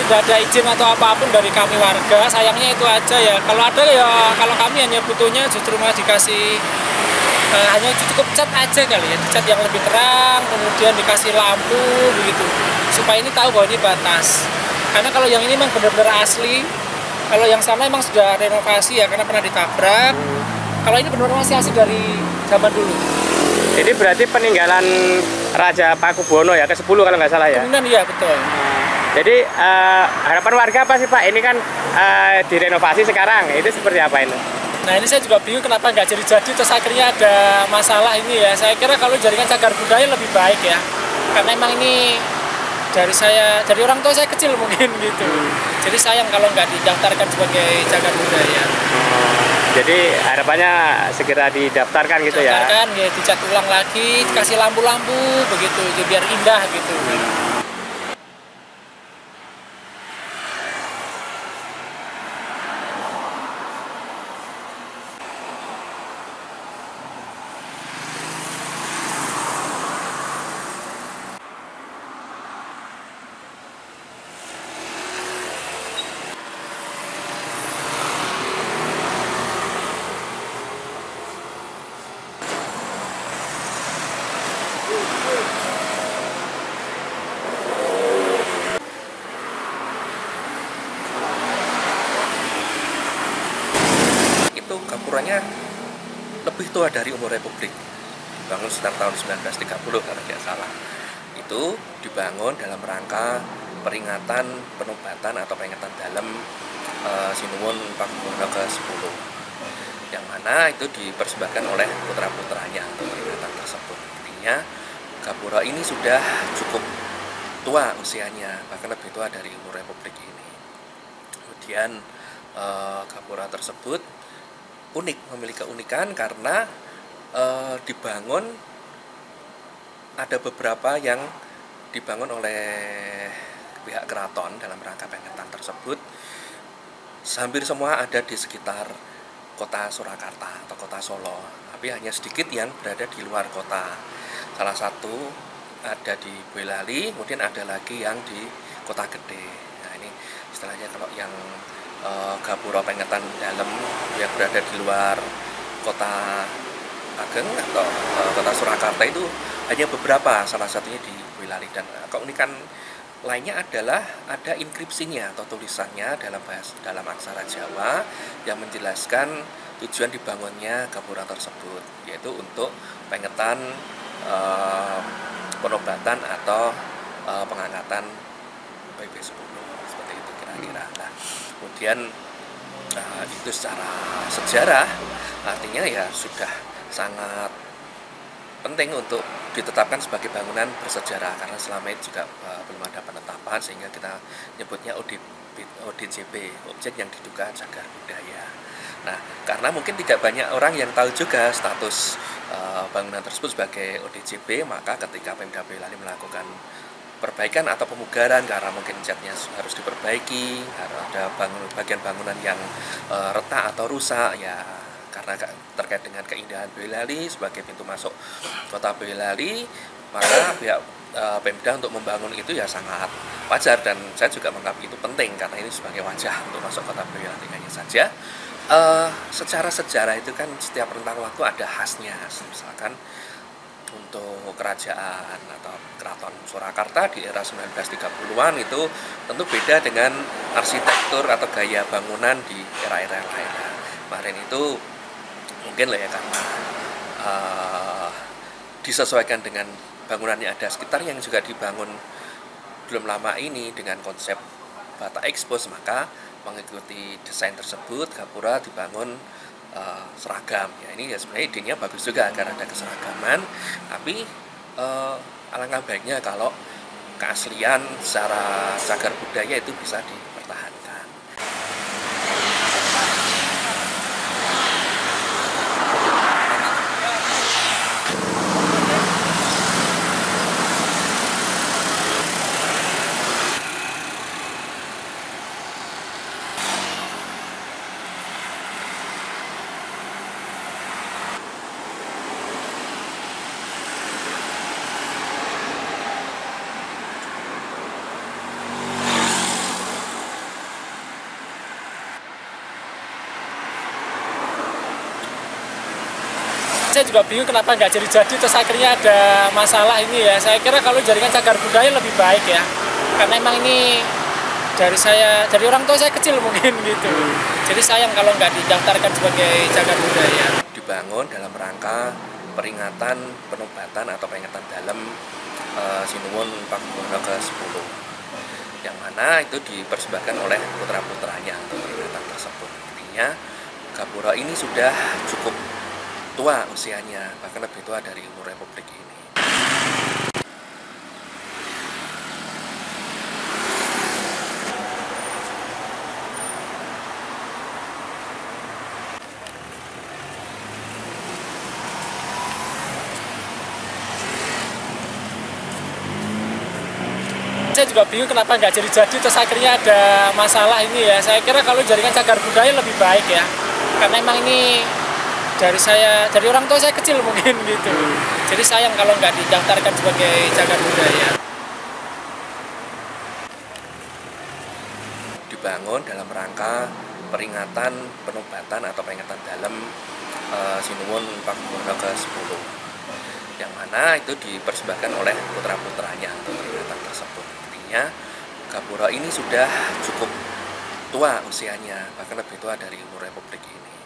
tidak ada izin atau apapun dari kami warga. Sayangnya itu aja ya. Kalau ada ya, kalau kami hanya butuhnya justru malah dikasih hanya cukup cat aja kali ya, cat yang lebih terang, kemudian dikasih lampu begitu, supaya ini tahu bahwa ini batas. Karena kalau yang ini memang benar-benar asli, kalau yang sana memang sudah renovasi ya karena pernah ditabrak. Kalau ini benar-benar masih asli dari zaman dulu. Jadi berarti peninggalan Raja Pakubuwono ya, ke-10 kalau nggak salah ya? Kemudian iya betul. Jadi harapan warga apa sih Pak? Ini kan direnovasi sekarang, itu seperti apa ini? Nah ini saya juga bingung kenapa nggak jadi-jadi, terus akhirnya ada masalah ini ya. Saya kira kalau jadikan cagar budaya lebih baik ya, karena emang ini dari orang tua saya kecil mungkin gitu. Jadi sayang kalau nggak didaftarkan sebagai cagar budaya. Jadi harapannya segera didaftarkan gitu ya? Didaftarkan ya, dicat ulang lagi, dikasih lampu-lampu begitu, jadi biar indah gitu. Itu gapuranya lebih tua dari umur Republik, dibangun sekitar tahun 1930 kalau tidak salah. Itu dibangun dalam rangka peringatan penobatan atau peringatan dalam Sinuwun Pakubuwono ke-10, yang mana itu dipersembahkan oleh putra-putranya untuk peringatan tersebut. Artinya gapura ini sudah cukup tua usianya, bahkan lebih tua dari umur Republik ini. Kemudian gapura tersebut unik, memiliki keunikan karena dibangun, ada beberapa yang dibangun oleh pihak keraton dalam rangka peringatan tersebut. Hampir semua ada di sekitar kota Surakarta atau kota Solo, tapi hanya sedikit yang berada di luar kota. Salah satu ada di Boyolali, kemudian ada lagi yang di Kota Gede. Nah ini istilahnya kalau yang gapura peringatan dalam yang berada di luar kota Ageng atau kota Surakarta itu hanya beberapa, salah satunya di Boyolali. Dan keunikan lainnya adalah ada inskripsinya atau tulisannya dalam aksara Jawa yang menjelaskan tujuan dibangunnya gapura tersebut, yaitu untuk peringatan penobatan atau pengangkatan PP10 seperti itu kira-kira. Nah, kemudian itu secara sejarah artinya ya sudah sangat penting untuk ditetapkan sebagai bangunan bersejarah, karena selama itu juga belum ada penetapan sehingga kita nyebutnya ODJB, objek yang diduga cagar budaya. Nah, karena mungkin tidak banyak orang yang tahu juga status bangunan tersebut sebagai ODJB, maka ketika Pemda Boyolali melakukan perbaikan atau pemugaran karena mungkin catnya harus diperbaiki, karena ada bagian bangunan yang retak atau rusak ya, karena terkait dengan keindahan Boyolali sebagai pintu masuk kota Boyolali, maka pihak Pemda untuk membangun itu ya sangat wajar, dan saya juga menganggap itu penting karena ini sebagai wajah untuk masuk kota Boyolali. Hanya saja secara sejarah itu kan setiap rentang waktu ada khasnya. Misalkan untuk kerajaan atau keraton Surakarta di era 1930-an itu tentu beda dengan arsitektur atau gaya bangunan di era-era lain. Kemarin itu mungkin lah ya karena disesuaikan dengan bangunan yang ada sekitar yang juga dibangun belum lama ini dengan konsep bata ekspos, maka mengikuti desain tersebut gapura dibangun seragam. Ya ini ya sebenarnya idenya bagus juga agar ada keseragaman, tapi alangkah baiknya kalau keaslian secara cagar budaya itu bisa dipertahankan. Saya juga bingung kenapa nggak jadi-jadi, terus akhirnya ada masalah ini ya. Saya kira kalau jaringan cagar budaya lebih baik ya, karena emang ini dari orang tua saya kecil mungkin gitu. Jadi sayang kalau nggak didaftarkan sebagai cagar budaya. Dibangun dalam rangka peringatan penobatan atau peringatan dalam Sinuwun Pakubuwono ke-10, yang mana itu dipersembahkan oleh putra-putranya untuk peringatan tersebut. Artinya Gapura ini sudah cukup tua usianya, bahkan lebih tua dari umur Republik ini. Saya juga bingung kenapa nggak jadi-jadi, terus akhirnya ada masalah ini ya. Saya kira kalau jaringan cagar budaya lebih baik ya, karena emang ini dari orang tua saya kecil mungkin gitu. Jadi sayang kalau nggak didaftarkan sebagai cagar budaya. Dibangun dalam rangka peringatan penobatan atau peringatan dalam Sinuwun Pakubuwono ke-10, yang mana itu dipersembahkan oleh putra-putranya untuk peringatan tersebut. Artinya Gapura ini sudah cukup tua usianya, bahkan lebih tua dari umur Republik ini.